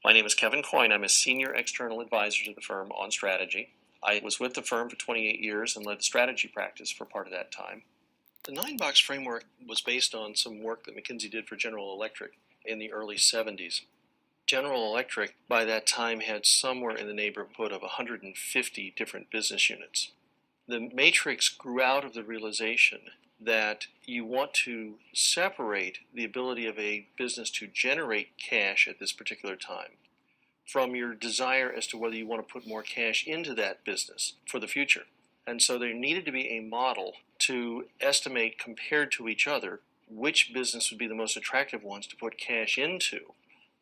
My name is Kevin Coyne. I'm a senior external advisor to the firm on strategy. I was with the firm for 28 years and led the strategy practice for part of that time. The 9-box framework was based on some work that McKinsey did for General Electric in the early 70s. General Electric, by that time, had somewhere in the neighborhood of 150 different business units. The matrix grew out of the realization that you want to separate the ability of a business to generate cash at this particular time from your desire as to whether you want to put more cash into that business for the future. And so there needed to be a model to estimate, compared to each other, which business would be the most attractive ones to put cash into.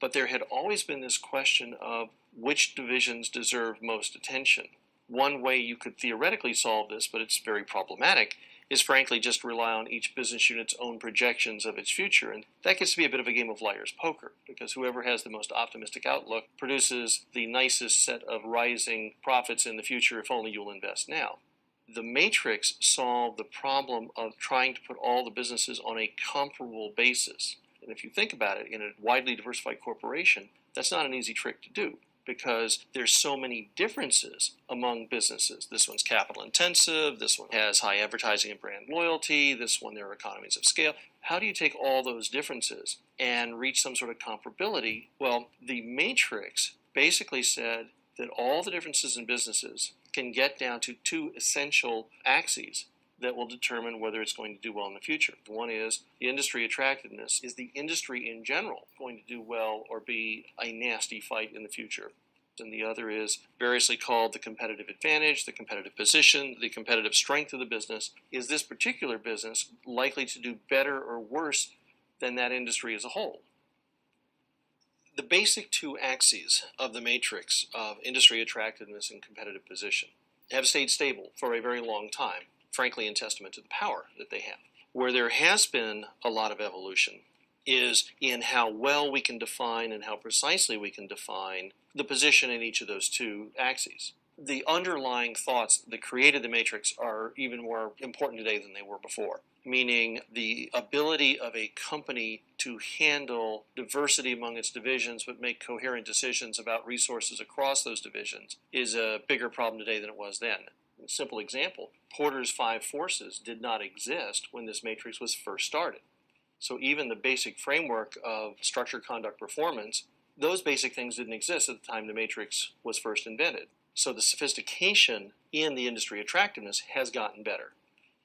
But there had always been this question of which divisions deserve most attention. One way you could theoretically solve this, but it's very problematic, is frankly just rely on each business unit's own projections of its future. And that gets to be a bit of a game of liar's poker, because whoever has the most optimistic outlook produces the nicest set of rising profits in the future if only you'll invest now. The matrix solved the problem of trying to put all the businesses on a comparable basis. And if you think about it, in a widely diversified corporation, that's not an easy trick to do, because there's so many differences among businesses. This one's capital intensive, this one has high advertising and brand loyalty, this one there are economies of scale. How do you take all those differences and reach some sort of comparability? Well, the matrix basically said that all the differences in businesses can get down to two essential axes that will determine whether it's going to do well in the future. One is the industry attractiveness. Is the industry in general going to do well or be a nasty fight in the future? And the other is variously called the competitive advantage, the competitive position, the competitive strength of the business. Is this particular business likely to do better or worse than that industry as a whole? The basic two axes of the matrix of industry attractiveness and competitive position have stayed stable for a very long time, frankly in testament to the power that they have. Where there has been a lot of evolution is in how well we can define and how precisely we can define the position in each of those two axes. The underlying thoughts that created the matrix are even more important today than they were before, meaning the ability of a company to handle diversity among its divisions but make coherent decisions about resources across those divisions is a bigger problem today than it was then. A simple example, Porter's 5 forces did not exist when this matrix was first started. So even the basic framework of structure, conduct, performance, those basic things didn't exist at the time the matrix was first invented. So the sophistication in the industry attractiveness has gotten better.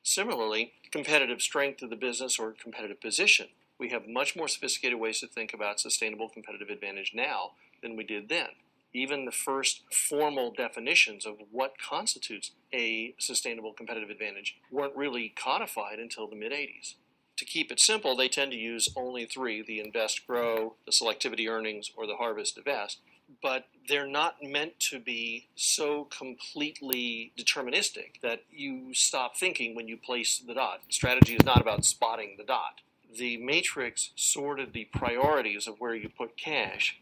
Similarly, competitive strength of the business or competitive position. We have much more sophisticated ways to think about sustainable competitive advantage now than we did then. Even the first formal definitions of what constitutes a sustainable competitive advantage weren't really codified until the mid-'80s. To keep it simple, they tend to use only 3, the invest, grow, the selectivity earnings, or the harvest, divest. But they're not meant to be so completely deterministic that you stop thinking when you place the dot. Strategy is not about spotting the dot. The matrix sorted the priorities of where you put cash.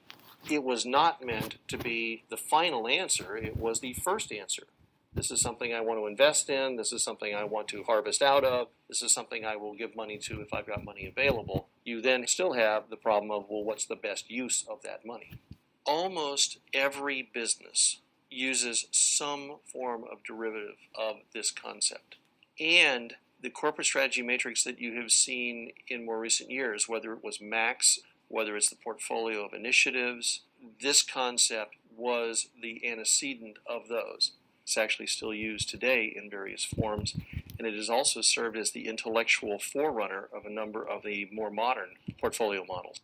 It was not meant to be the final answer. It was the first answer. This is something I want to invest in. This is something I want to harvest out of. This is something I will give money to if I've got money available. You then still have the problem of, well, what's the best use of that money? Almost every business uses some form of derivative of this concept. And the corporate strategy matrix that you have seen in more recent years, whether it was MAX, whether it's the portfolio of initiatives, this concept was the antecedent of those. It's actually still used today in various forms, and it has also served as the intellectual forerunner of a number of the more modern portfolio models.